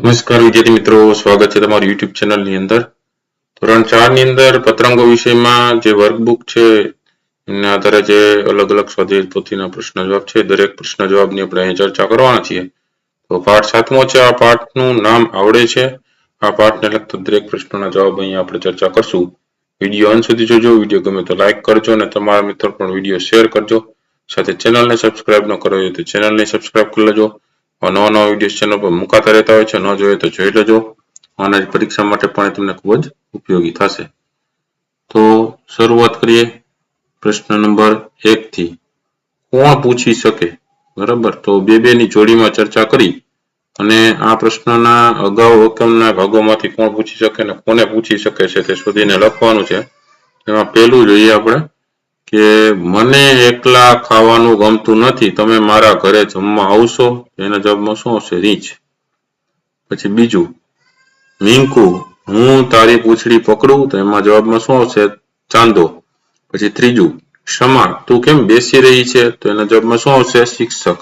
નમસ્કાર વિદ્યાર્થી મિત્રો, સ્વાગત છે તમારું યુટ્યુબ ચેનલની અંદર. ધોરણ 4 ની અંદર પતંગો વિષયમાં જે વર્કબુક છે એના આધારે જે અલગ અલગ સ્વાધ્યાય પોથીના પ્રશ્ન જવાબ છે, દરેક પ્રશ્ન જવાબની આપણે અહીં ચર્ચા કરવાના છીએ. તો પાઠ 7મો છે. આ પાઠનું નામ આવડે છે. આ પાઠને લગતા દરેક પ્રશ્નોના જવાબ અહીં આપણે ચર્ચા કરશું. વિડીયો અંત સુધી જોજો. વિડીયો ગમે તો લાઈક કરજો અને તમારા મિત્રો પણ વિડીયો શેર કરજો. સાથે ચેનલને સબસ્ક્રાઇબ ન કરો તો ચેનલને સબસ્ક્રાઇબ કરી લેજો. નવા નવા વિડીયો ચેનલ પર મુકાતા રહેતા હોય છે, ન જોઈએ તો જોઈ લેજો. અને પરીક્ષા માટે પણ તમને ખૂબ જ ઉપયોગી થશે. તો શરૂઆત કરીએ પ્રશ્ન નંબર 1 થી. કોણ પૂછી શકે? બરાબર, તો બે ની જોડીમાં ચર્ચા કરી અને આ પ્રશ્નના અગાઉ એકમના ભાગોમાંથી કોણ પૂછી શકે અને કોને પૂછી શકે છે તે શોધીને લખવાનું છે. એમાં પહેલું જોઈએ આપણે કે મને એકલા ખાવાનું ગમતું નથી, તમે મારા ઘરે જમવા આવશો? એના જવાબમાં શું આવશે? રીંછ. પછી બીજું, મિંકુ હું તારી પૂંછડી પકડું? તો એમાં જવાબમાં શું આવશે? ચાંદો. પછી ત્રીજું, ક્ષમા તું કેમ બેસી રહી છે? તો એના જવાબમાં શું આવશે? શિક્ષક.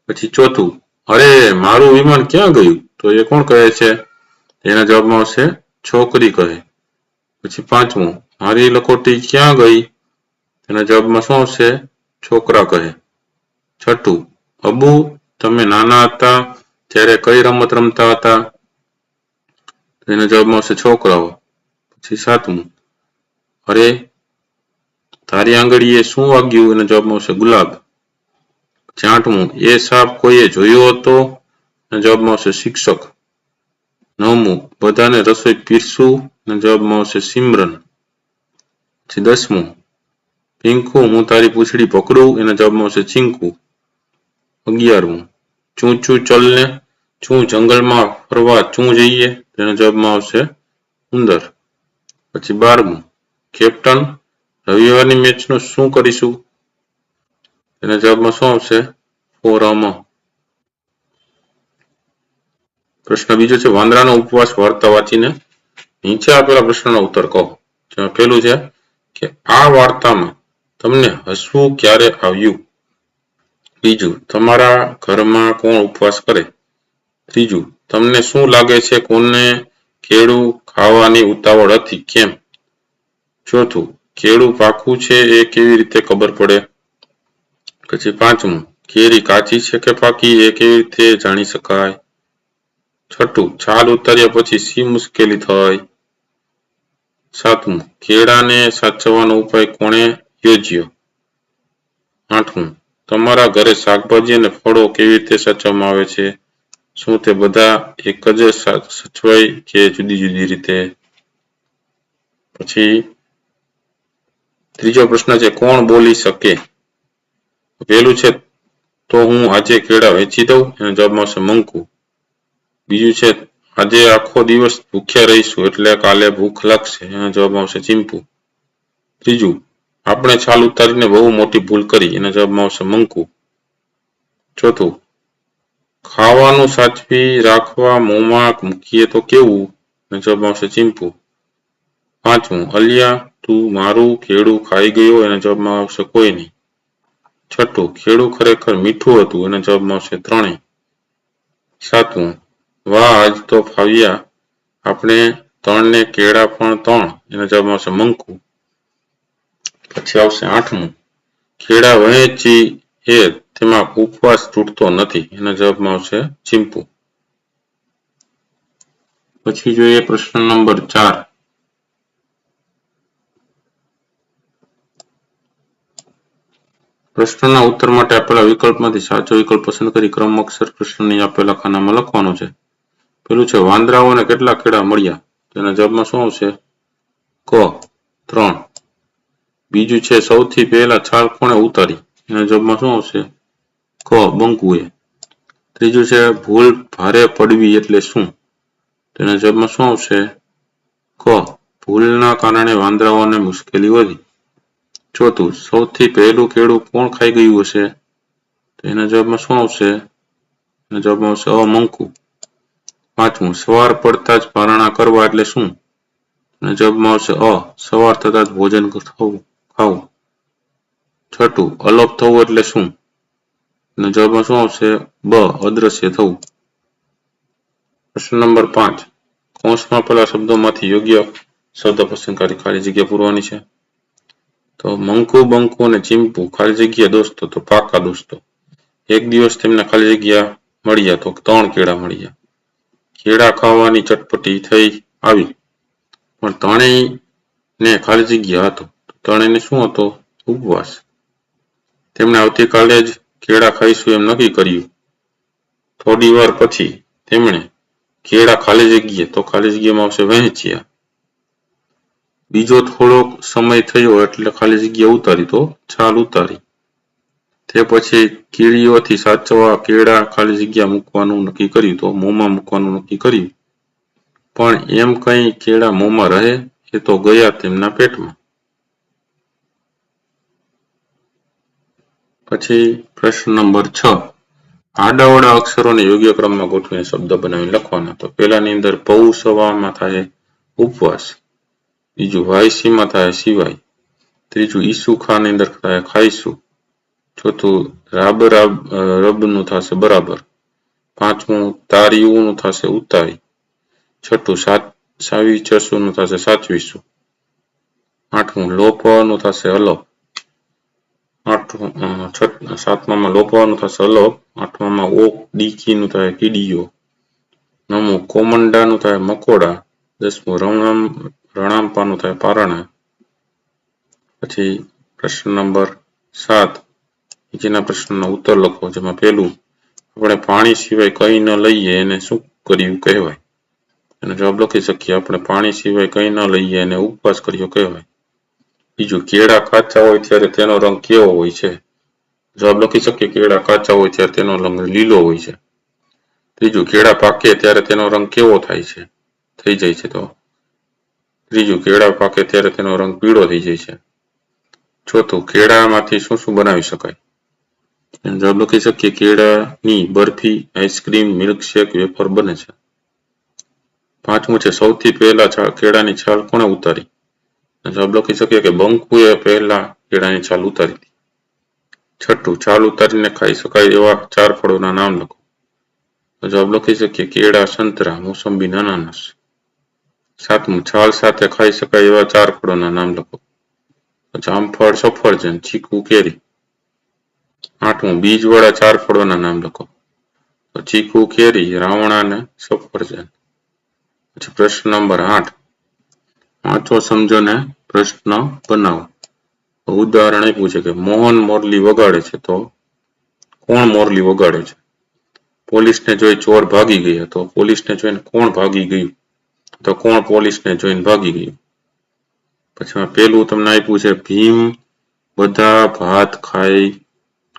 પછી ચોથું, અરે મારું વિમાન ક્યાં ગયું? તો એ કોણ કહે છે? એના જવાબમાં આવશે છોકરી કહે. પછી પાંચમું, મારી લખોટી ક્યાં ગઈ? એના જવાબમાં શું આવશે? છોકરા કહે. છઠ્ઠું, અબુ તમે નાના હતા ત્યારે કઈ રમત રમતા હતા? એના જવાબમાં આવશે છોકરાઓ. પછી સાતમું, અરે તારી આંગળીએ શું વાગ્યું? એના જવાબમાં આવશે ગુલાબ. પછી આઠમું, એ સાપ કોઈએ જોયો હતો? એના જવાબમાં આવશે શિક્ષક. નવમું, બધાને રસોઈ પીરસું? એના જવાબમાં આવશે સિમરન. પછી 10મું, પિંકુ હું તારી પૂંછડી પકડું? એના જવાબમાં આવશે ચીંકુ. 11મું, ચૂં ચૂં ચલને ચૂં જંગલમાં ફરવા ચૂં જઈએ? એના જવાબમાં આવશે ઉંદર. પછી 12મું, કેપ્ટન રવિવારની મેચનું શું કરીશું? એના જવાબમાં શું આવશે? ફોરમ. પ્રશ્ન બીજો છે, વાંદરાનો ઉપવાસ વાર્તા વાંચીને નીચે આપેલા પ્રશ્નનો ઉત્તર કહો. જેમાં પહેલું છે કે આ વાર્તામાં તમને હસવું ક્યારે આવ્યું? બીજું, તમારા ઘરમાં કોણ ઉપવાસ કરે? ત્રીજું, તમને શું લાગે છે કોને કેળું ખાવાની ઉતાવળ હતી? કેમ? ચોથું, કેળું પાકું છે એ કેવી રીતે ખબર પડે? પછી પાંચમું, કેરી કાચી છે કે પાકી એ કેવી રીતે જાણી શકાય? છઠ્ઠું, છાલ ઉતાર્યા પછી શી મુશ્કેલી થાય? સાતમું, કેળાને સાચવવાનો ઉપાય કોણે યોજ્યો? આઠમું, તમારા ઘરે શાકભાજી અને ફળો કેવી રીતે સાચવવામાં આવે છે? શું તે બધા એક જ સચવાય કે જુદી જુદી રીતે? પછી ત્રીજો પ્રશ્ન છે, કોણ બોલી શકે? પહેલું છે, તો હું આજે કેળા વેચી દઉં? એના જવાબમાં આવશે મંકુ. બીજું છે, આજે આખો દિવસ ભૂખ્યા રહીશું એટલે કાલે ભૂખ લાગશે? એના જવાબમાં આવશે ચીંપુ. ત્રીજું, આપણે છાલ ઉતારીને બહુ મોટી ભૂલ કરી? એના જવાબમાં આવશે મંકુ. ચોથું, ખાવાનું સાચવી રાખવા મોંમાં મૂકીએ તો કેવું? એના જવાબમાં આવશે ચીંપુ. પાંચમું, અલિયા તું મારું કેળું ખાઈ ગયો? એના જવાબમાં આવશે કોઈ નહીં. છઠ્ઠું, કેળું ખરેખર મીઠું હતું? એના જવાબમાં આવશે ત્રણેય. સાતમું, વાહ આજ તો ફાવ્યા આપણે ત્રણને કેળા પણ ત્રણ? એના જવાબમાં આવશે મંકુ. પછી આવશે આઠમું, કેળા વહેંચી એ તેમાં ઉપવાસ તૂટતો નથી? એના જવાબમાં આવશે ચીંપુ. પછી જોઈએ પ્રશ્ન નંબર 4. પ્રશ્નના ઉત્તર માટે આપેલા વિકલ્પમાંથી સાચો વિકલ્પ પસંદ કરી ક્રમઅક્ષર પ્રશ્નની આપેલા ખાનામાં લખવાનો છે. પેલું છે, વાંદરાઓને કેટલા કેળા મળ્યા? તેના જવાબમાં શું આવશે? ક 3. બીજું છે, સૌથી પહેલા છાલ કોણે ઉતારી? એના જવાબમાં શું આવશે? ક બંકુએ. ત્રીજું છે, ભૂલ ભારે પડવી એટલે શું? તેના જવાબમાં શું આવશે? ક ભૂલના કારણે વાંદરાઓને મુશ્કેલી વધી. ચોથું, સૌથી પહેલું કેળું કોણ ખાઈ ગયું હશે? તો એના જવાબમાં શું આવશે? એના જવાબમાં આવશે મંકુ. પાંચમું, સવાર પડતા જ પારણા કરવા એટલે શું? એના જવાબમાં આવશે સવાર થતા જ ભોજન ખાવું. છઠ્ઠું, અલોપ થવું એટલે શું? એના જવાબમાં શું આવશે? બ અદ્રશ્ય થવું. પ્રશ્ન નંબર 5 કૌંસમાં પેલા શબ્દોમાંથી યોગ્ય શબ્દ પસંદ કરી ખાલી જગ્યા પૂરવાની છે. તો મંકુ બંકુ અને ચીમ્પુ ખાલી જગ્યા દોસ્તો તો પાકા દોસ્તો. એક દિવસ તેમને ખાલી જગ્યા મળ્યા તો 3 કેળા મળ્યા. કેળા ખાવાની ચટપટી થઈ આવી પણ ત્રણેયને ખાલી જગ્યા હતો. ત્રણેયને શું હતો? ઉપવાસ. તેમણે આવતીકાલે જ કેળા ખાઈશું એમ નક્કી કર્યું. થોડી વાર પછી તેમણે કેળા ખાલી જગ્યા તો ખાલી જગ્યામાં આવશે વહેંચ્યા. બીજો થોડોક સમય થયો એટલે ખાલી જગ્યા ઉતારી તો છાલ ઉતારી. તે પછી કીડીઓથી સાચવવા કેળા ખાલી જગ્યા મૂકવાનું નક્કી કર્યું તો મોંમાં મૂકવાનું નક્કી કર્યું. પણ એમ કઈ કેળા મોંમાં રહે એ તો ગયા તેમના પેટમાં. પછી પ્રશ્ન નંબર 6 આડાઅવળા અક્ષરોને યોગ્ય ક્રમમાં ગોઠવીને શબ્દ બનાવી લખવાના. તો પહેલાની અંદર પૌસવામાં થાય ઉપવાસ. બીજું વાયસીમાં થાય સિવાય. ત્રીજું ઈસુખાની અંદર થાય ખાઈશું. ચોથું રાબ રાબ રબનું થશે બરાબર. પાંચમું તારીઓનું થશે ઉતારી. છઠ્ઠું સાવી ચસુનું થશે સાચવીશું. આઠમું લોપવાનું થશે અલોપ. સાતમામાં લોપવાનું થશે અલોપ. આઠમામાં ઓક ડીકીનું થાય કીડીઓ. નવમું કોમંડાનું થાય મકોડા. 10મું રણાંપાનું થાય પારણા. પછી પ્રશ્ન નંબર 7 નીચેના પ્રશ્નના ઉત્તર લખો. જેમાં પહેલું આપણે પાણી સિવાય કંઈ ન લઈએ એને શું કર્યું કહેવાય? એનો જવાબ લખી શકીએ. આપણે પાણી સિવાય કંઈ ન લઈએ એને ઉપવાસ કર્યો કહેવાય. બીજું કેળા કાચા હોય ત્યારે તેનો રંગ કેવો હોય છે? જવાબ લખી શકીએ. કેળા કાચા હોય ત્યારે તેનો રંગ લીલો હોય છે. ત્રીજું કેળા પાકે ત્યારે તેનો રંગ કેવો થાય છે? થઈ જાય છે. તો ત્રીજું કેળા પાકે ત્યારે તેનો રંગ પીળો થઈ જાય છે. ચોથું કેળામાંથી શું શું બનાવી શકાય? જવાબ લખી શકીએ. કેળાની બરફી, આઈસ્ક્રીમ, મિલ્કશેક, વેફર બને છે. પાંચમું છે સૌથી પહેલા કેળાની છાલ કોણે ઉતારી? જવાબ લખી શકીએ કે બંકુએ પહેલા કેળાની છાલ ઉતારી હતી. છઠ્ઠું છાલ ઉતારીને ખાઈ શકાય એવા 4 ફળોના નામ લખો. જવાબ લખી શકીએ. કેળા, સંતરા, મોસંબી, અનાનસ. સાતમું છાલ સાથે ખાઈ શકાય એવા 4 ફળોના નામ લખો. જામફળ, સફરજન, ચીકુ, કેરી. આઠમું બીજવાળા 4 ફળોના નામ લખો. તો ચીકુ, કેરી, રાવણા અને સફરજન. પછી પ્રશ્ન નંબર 8 વાંચો સમજો ને પ્રશ્ન બનાવો. ઉદાહરણ આપ્યું છે કે મોહન મોરલી વગાડે છે તો કોણ મોરલી વગાડે છે? પોલીસને જોઈ ચોર ભાગી ગયા તો પોલીસને જોઈને કોણ ભાગી ગયું? તો કોણ પોલીસને જોઈને ભાગી ગયું? પછી પેલું તમને આપ્યું છે ભીમ બધા ભાત ખાઈ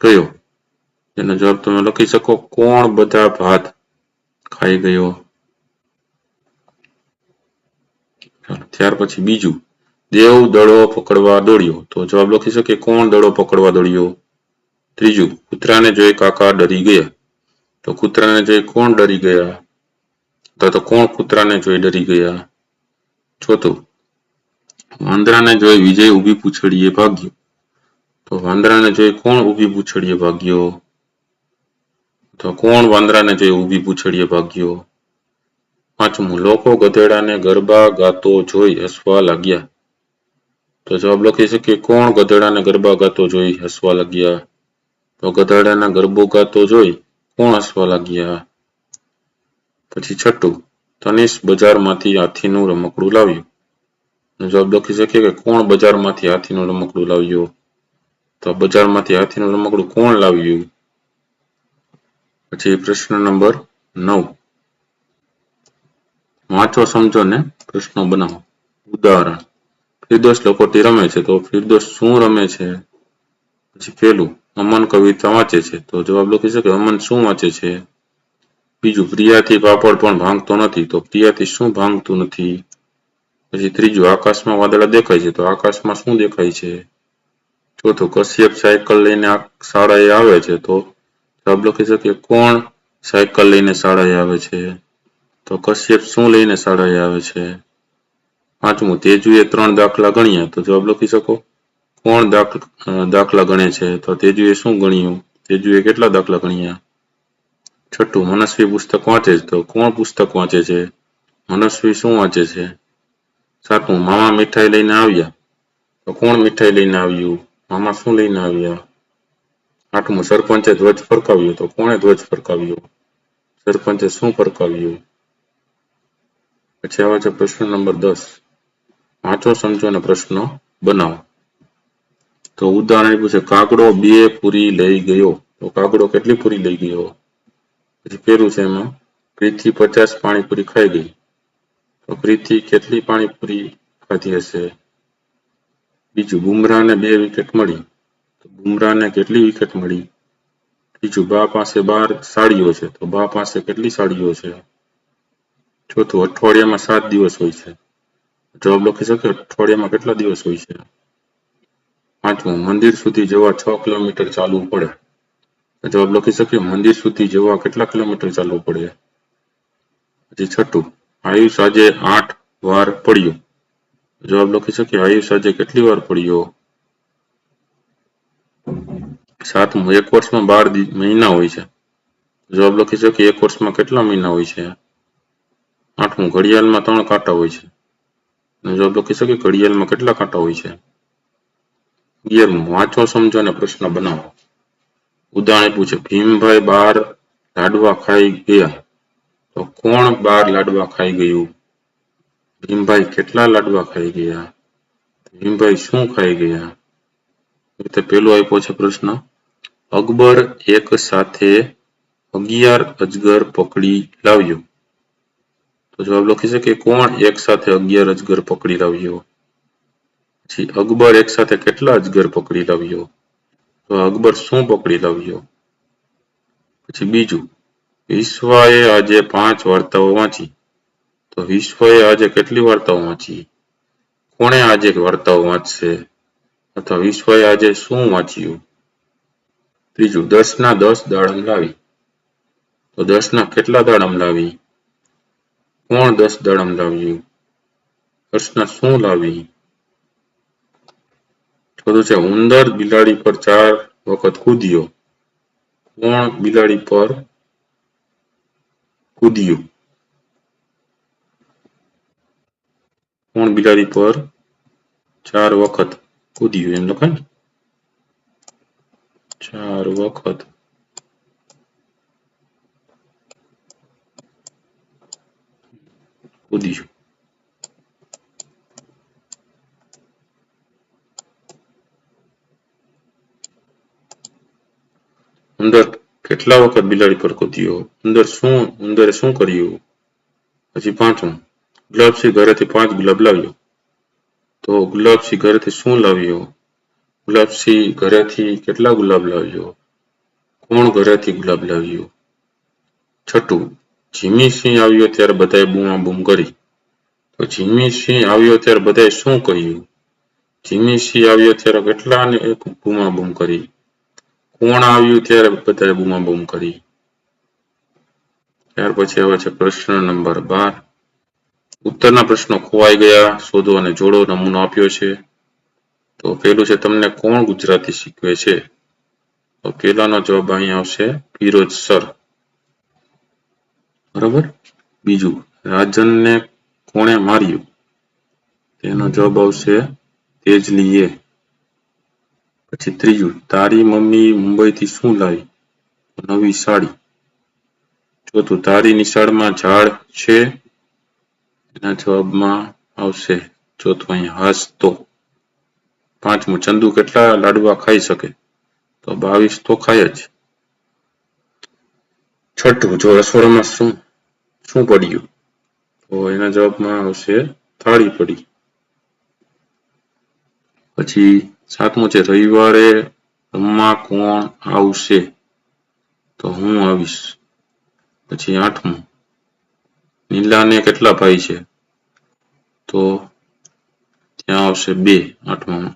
ગયો. એનો જવાબ તમે લખી શકો. કોણ બધા ભાત ખાઈ ગયો? ત્યાર પછી બીજું દેવ દડો પકડવા દોડ્યો. તો જવાબ લખી શકીએ. કોણ દડો પકડવા દોડ્યો? ત્રીજું કૂતરાને જોઈ કાકા ડરી ગયા. તો કૂતરાને જોઈ કોણ ડરી ગયા? તો કોણ કૂતરાને જોઈ ડરી ગયા? ચોથું વાંદરાને જોઈ વિજય ઊભી પૂંછડીએ ભાગ્યો. તો વાંદરાને જોઈ કોણ ઊભી પૂંછડીએ ભાગ્યો? તો કોણ વાંદરાને જોઈ ઊભી પૂંછડીએ ભાગ્યો? પાંચમું લોકો ગધેડાને ગરબા ગાતો જોઈ હસવા લાગ્યા. તો જવાબ લખી શકીએ. કોણ ગધેડાને ગરબા ગાતો જોઈ હસવા લાગ્યા? તો ગધેડાના ગરબો ગાતો જોઈ કોણ હસવા લાગ્યા? પછી છઠ્ઠું તનિષ બજારમાંથી હાથીનું રમકડું લાવ્યું. જવાબ લખી શકીએ કે કોણ બજારમાંથી હાથીનું રમકડું લાવ્યો? તો બજારમાંથી હાથીનું રમકડું કોણ લાવ્યું? પછી પ્રશ્ન નંબર 9 વાંચો સમજો ને પ્રશ્નો બનાવો. ઉદાહરણ ફિરદોસ લખોટી રમે છે તો ફિરદોસ શું રમે છે? પછી પહેલું અમન કવિતા વાંચે છે તો જવાબ લખી શકે અમન શું વાંચે છે? બીજું પ્રિયાથી પાપડ પણ ભાંગતો નથી તો પ્રિયાથી શું ભાંગતું નથી? પછી ત્રીજું આકાશમાં વાદળા દેખાય છે તો આકાશમાં શું દેખાય છે? ચોથું કશ્યપ સાયકલ લઈને શાળાએ આવે છે તો જવાબ લખી શકીએ કોણ સાયકલ લઈને શાળાએ આવે છે? તો કશ્યપ શું લઈને શાળાએ આવે છે? પાંચમું તેજુએ 3 દાખલા ગણ્યા તો જવાબ લખી શકો કોણ દાખલા ગણે છે? તો તેજુએ શું ગણ્યું? તેજુએ કેટલા દાખલા ગણ્યા? છઠ્ઠું, મનસ્વી પુસ્તક વાંચે છે. તો કોણ પુસ્તક વાંચે છે? મનસ્વી શું વાંચે છે? સાતમું, મામા મીઠાઈ લઈને આવ્યા. તો કોણ મીઠાઈ લઈને આવ્યું? મામા શું લઈને આવ્યા? આઠમું, સરપંચે ધ્વજ ફરકાવ્યો. તો કોણે ધ્વજ ફરકાવ્યો? સરપંચે શું ફરકાવ્યું? પછી આવે છે પ્રશ્ન નંબર 10. વાંચો, સમજો અને પ્રશ્નો બનાવો. તો ઉદાહરણ પૂછે, કાગડો 2 પૂરી લઈ ગયો. તો કાગડો કેટલી પૂરી લઈ ગયો? પછી પેલું છે એમાં, પ્રીતિ 50 પાણીપુરી ખાઈ ગઈ. તો પ્રીતિ કેટલી પાણીપુરી ખાધી હશે? બીજું, બુમરાહને 2 વિકેટ મળી. તો બુમરાહને કેટલી વિકેટ મળી? ત્રીજું, બા પાસે 12 સાડીઓ છે. તો બા પાસે કેટલી સાડીઓ છે? ચોથું, અઠવાડિયામાં 7 દિવસ હોય છે. જવાબ લખી શકે, અઠવાડિયામાં કેટલા દિવસ હોય છે? પાંચમું, મંદિર સુધી જવા 6 કિલોમીટર ચાલવું પડે. જવાબ લખી શકીએ, મંદિર સુધી જવા કેટલા કિલોમીટર ચાલવું પડે? પછી છઠ્ઠું, આયુષ આજે 8 વાર પડ્યો. જવાબ લખી શકીએ, આયુષ આજે કેટલી વાર પડ્યો? સાતમું, એક વર્ષમાં 12 મહિના હોય છે. જવાબ લખી શકીએ, એક વર્ષમાં કેટલા મહિના હોય છે? આઠમું, ઘડિયાળમાં 3 કાંટા હોય છે. જવાબ લખી શકીએ, ઘડિયાળમાં કેટલા કાંટા હોય છે? 11મું, વાંચો, સમજો અને પ્રશ્ન બનાવો. ઉદાહરણ પૂછે, ભીમભાઈ 12 લાડવા ખાઈ ગયા. તો કોણ 12 લાડવા ખાઈ ગયું? ભીમભાઈ કેટલા લાડવા ખાઈ ગયા? ભીમભાઈ શું ખાઈ ગયા? રીતે પેલો આપ્યો છે પ્રશ્ન, અકબર એક સાથે 11 અજગર પકડી લાવ્યો. તો જવાબ લખી શકીએ, કોણ એક સાથે 11 અજગર પકડી લાવ્યો? પછી અકબર એક સાથે કેટલા અજગર પકડી લાવ્યો? તો અકબર શું પકડી લાવ્યો? પછી બીજું, વિશ્વાએ આજે 5 વાર્તાઓ વાંચી. તો વિશ્વએ આજે કેટલી વાર્તાઓ વાંચી? કોણે આજે વાર્તાઓ વાંચશે? અથવા વિશ્વએ આજે શું વાંચ્યું? ત્રીજું, 10 ના 10 દાડમ લાવી. તો 10 ના કેટલા દાડમ લાવી? કોણ 10 દાડમ લાવ્યું? 10 ના શું લાવી? ચોથું છે, ઉંદર બિલાડી પર 4 વખત કૂદ્યો. કોણ બિલાડી પર કૂદ્યું? કોણ બિલાડી પર 4 વખત કૂદ્યું? એમ લખાય ને, 4 વખત કૂદ્યું. ઉંદર કેટલા વખત બિલાડી પર કૂદ્યો? ઉંદરે શું કર્યું? પછી પાંચમું, ગુલાબસિંહ ઘરેથી 5 ગુલાબ લાવ્યો. તો ગુલાબસિંહ ઘરેથી શું લાવ્યો? ગુલાબસિંહ ઘરેથી કેટલા ગુલાબ લાવ્યો? કોણ ઘરેથી ગુલાબ લાવ્યો? છઠ્ઠું, જીમી સિંહ આવ્યો ત્યારે બધાએ બૂમાબૂમ કરી. તો જીમી સિંહ આવ્યો ત્યારે બધાએ શું કહ્યું? જીમી સિંહ આવ્યો ત્યારે કેટલાને બૂમાબૂમ કરી? કોણ આવ્યું ત્યારે બધાએ બૂમાબૂમ કરી? ત્યાર પછી આવે છે પ્રશ્ન નંબર 12. ઉત્તરના પ્રશ્નો ખોવાઈ ગયા, શોધો અને જોડો. નમૂનો આપ્યો છે. તો પેલું છે, તમને કોણ ગુજરાતી શીખવે છે? તો પેલાનો જવાબ અહીં આવશે, ફિરોજ સર. બરાબર. બીજું, રાજનને કોણે માર્યું? તેનો જવાબ આવશે તેજલીએ. પછી ત્રીજું, તારી મમ્મી મુંબઈથી શું લાવી? નવી સાડી. ચોથું, તારી નિશાળમાં ઝાડ છે? એના જવાબમાં આવશે ચોથું અહીં હાસતો. પાંચમું, ચંદુ કેટલા લાડવા ખાઈ શકે? તો 22 તો ખાય જ. છઠ્ઠું, જો રસોડામાં શું પડ્યું? તો એના જવાબમાં આવશે થાળી પડી. પછી સાતમું છે, રવિવારે રમવા કોણ આવશે? તો હું આવીશ. પછી આઠમું, નીલાને કેટલા ભાઈ છે? તો ત્યાં આવશે 2 આઠમામાં.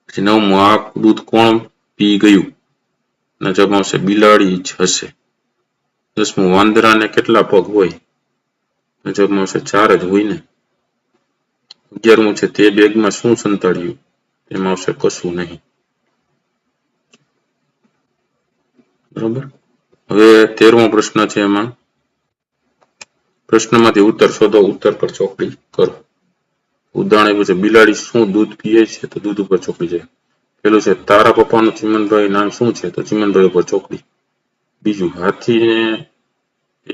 પછી નવમું, આ દૂધ કોણ પી ગયું? એના જવાબ આવશે બિલાડી જ હશે. 10મું, વાંદરાને કેટલા પગ હોય? એના જવાબમાં આવશે 4 જ હોય ને. 11મું છે, તે બેગમાં શું સંતાડ્યું? એમાં આવશે કશું નહીં. બરાબર. હવે 13મો પ્રશ્ન છે. એમાં પ્રશ્નમાંથી ઉત્તર શોધો. ઉત્તર પર ચોકડી કરો. ઉદાહરણ આપ્યું છે, બિલાડી શું દૂધ પીએ છે? તો દૂધ ઉપર ચોકડી જાય. પેલું છે, તારા પપ્પાનું ચીમનભાઈ નામ શું છે? તો ચીમનભાઈ ઉપર ચોકડી. બીજું, હાથીને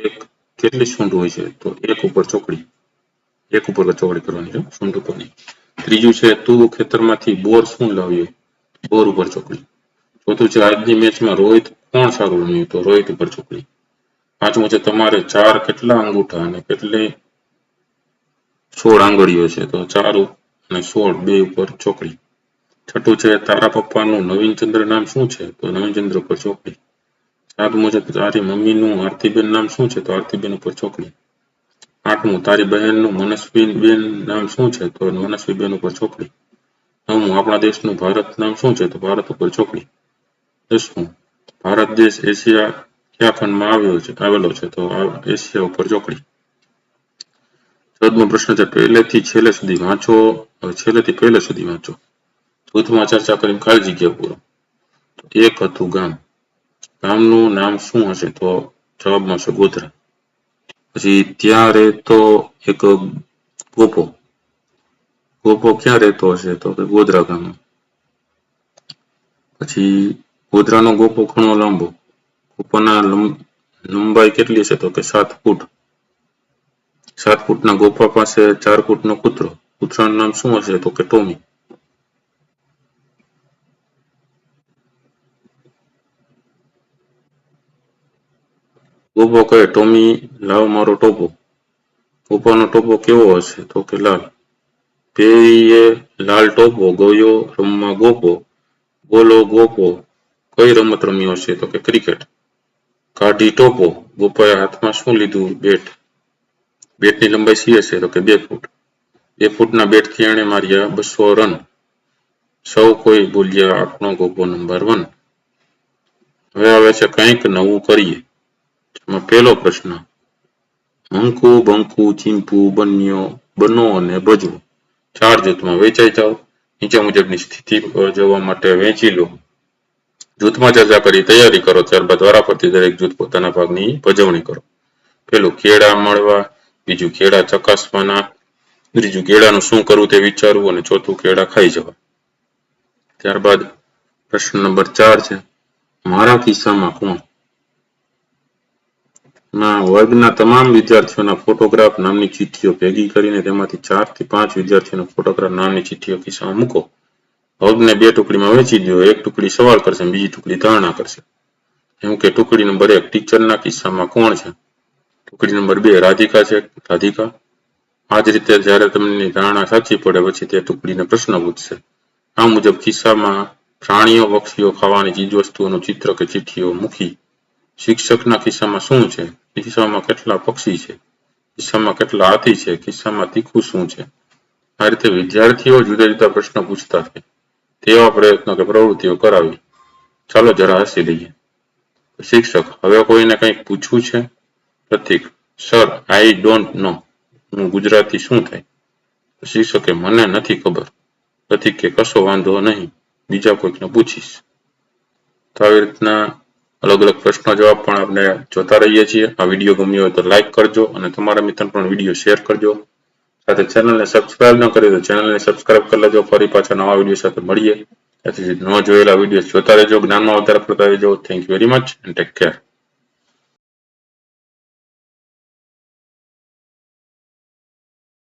એક કેટલી સૂંઢ હોય છે? તો એક ઉપર ચોકડી. એક ઉપર ચોકડી કરવાની છે, સૂંઢ ઉપર નહીં. ત્રીજું છે, તું ખેતરમાંથી બોર શું લાવ્યો? બોર ઉપર ચોકડી. ચોથું છે, આજની મેચમાં રોહિત કોણ સારું રમ્યું? તો રોહિત ઉપર ચોકડી. પાંચમું છે, તમારે 4 કેટલા અંગૂઠા અને કેટલી 16 આંગળીઓ છે? તો 4 અને 16 બે ઉપર ચોકડી. છઠ્ઠું છે, તારા પપ્પાનું નવીનચંદ્ર નામ શું છે? તો નવીનચંદ્ર ઉપર ચોકડી. સાતમું છે, તારી મમ્મીનું આરતીબેન નામ શું છે? તો આરતીબેન ઉપર ચોકડી. આઠમું, તારી બહેનનું મનસ્વીબેન નામ શું છે? તો મનસ્વીબેન ઉપર ચોકડી. નવમું, આપણા દેશનું ભારત નામ શું છે? તો ભારત ઉપર ચોકડી. 10મું, ભારત દેશ એશિયા કયા ખંડમાં આવેલો છે? તો એશિયા ઉપર ચોકડી. 14મો પ્રશ્ન છે, પહેલેથી છેલ્લે સુધી વાંચો. છેલ્લેથી પહેલે સુધી વાંચો. જૂથમાં ચર્ચા કરીને ખાલી જગ્યા પૂરો. એક હતું ગામ. ગામનું નામ શું હશે? તો જવાબમાં છે ગોધરા. પછી ત્યાં રહેતો એક ગોપો. ગોપો ક્યાં રહેતો હશે? તો કે ગોધરા ગામમાં. પછી ગોધરાનો ગોપો ઘણો લાંબો. ગોપાના લંબાઈ કેટલી છે? તો કે 7 ફૂટ. 7 ફૂટના ગોપા પાસે 4 ફૂટનો કૂતરો. કૂતરાનું નામ શું હશે? તો કે ટોમી. ગોપો કહે, ટોમી લાવ મારો ટોપો. ગોપાનો ટોપો કેવો હશે? તો કે લાલ. પેરીએ લાલ ટોપો, ગયો રમવા ગોપો. બોલો ગોપો કઈ રમત રમ્યો હશે? તો કે ક્રિકેટ. કાઢી ટોપો. ગોપાએ હાથમાં શું લીધું? બેટ. બેટની લંબાઈ સી હશે? તો કે 2 ફૂટ. 2 ફૂટના બેટથી એણે માર્યા 200 રન. સૌ કોઈ બોલ્યા, આપણો ગોપો નંબર 1. હવે આવે છે કંઈક નવું કરીએ. એમાં પહેલો પ્રશ્ન, અંકુ, બંકુ, ચીંપુ, બનો અને ભજવો 4 જૂથમાં વેચાઈ જાઓ. નીચે મુજબની સ્થિતિ જોવા માટે વેચી લો. જૂથમાં ચર્ચા કરી તૈયારી કરો. ત્યારબાદ વારાફરતી દરેક જૂથ પોતાના ભાગની ભજવણી કરો. પેલું, કેળા મળવા. બીજું, કેળા ચકાસવાના. ત્રીજું, કેળાનું શું કરવું તે વિચારવું. અને ચોથું, કેળા ખાઈ જવા. ત્યારબાદ પ્રશ્ન નંબર 4 છે, મારા કિસ્સામાં કોણ? વર્ગના તમામ વિદ્યાર્થીઓના ફોટોગ્રાફ નામની ચિઠ્ઠીઓ ભેગી કરીને તેમાંથી 4 થી 5 વિદ્યાર્થીઓના ફોટોગ્રાફ નામની ચિઠ્ઠીઓ ખિસ્સામાં મૂકો. વર્ગને 2 ટુકડીમાં વહેંચી દો. એક ટુકડી સવાલ કરશે, બીજી ટુકડી ધારણા કરશે. જેમ કે ટુકડી નંબર 1, ટીચરના કિસ્સામાં કોણ છે? ટુકડી નંબર 2, રાધિકા છે. રાધિકા. આ જ રીતે જ્યારે તમને ધારણા સાચી પડે પછી તે ટુકડીને પ્રશ્ન પૂછશે. આ મુજબ કિસ્સામાં પ્રાણીઓ, પક્ષીઓ, ખાવાની ચીજવસ્તુઓનું ચિત્ર કે ચિઠ્ઠીઓ મૂકી. શિક્ષકના કિસ્સામાં શું છે? કિસ્સામાં કેટલા પક્ષી છે? કિસ્સામાં કેટલા હાથી છે? કિસ્સામાં તીખું શું છે? આ રીતે વિદ્યાર્થીઓ જુદા જુદા પ્રશ્ન પૂછતા થાય. તેવા પ્રયત્નો કે પ્રવૃત્તિઓ કરાવી. ચાલો જરા હસી લઈએ. શિક્ષક, હવે કોઈને કંઈક પૂછવું છે? પ્રતીક, sir, I don't know. Gujarati શું થાય? શિક્ષકે, મને નથી ખબર. પ્રતીક કે કશો વાંધો નહીં, બીજા કોઈકને પૂછીશ. તો આવી રીતના અલગ અલગ પ્રશ્નો જવાબ પણ આપણે જોતા રહીએ છીએ. આ વિડીયો ગમ્યો હોય તો લાઈક કરજો અને તમારા મિત્રોને પણ વિડીયો શેર કરજો. સાથે ચેનલને સબસ્ક્રાઇબ ન કરી તો ચેનલને સબસ્ક્રાઇબ કરી લેજો. ફરી પાછા નવા વિડીયો સાથે મળીએ. ત્યાંથી ન જોયેલા વિડીયો જોતા રહેજો. જ્ઞાનમાં વધારે કરતા રહેજો. Thank you very much and take care.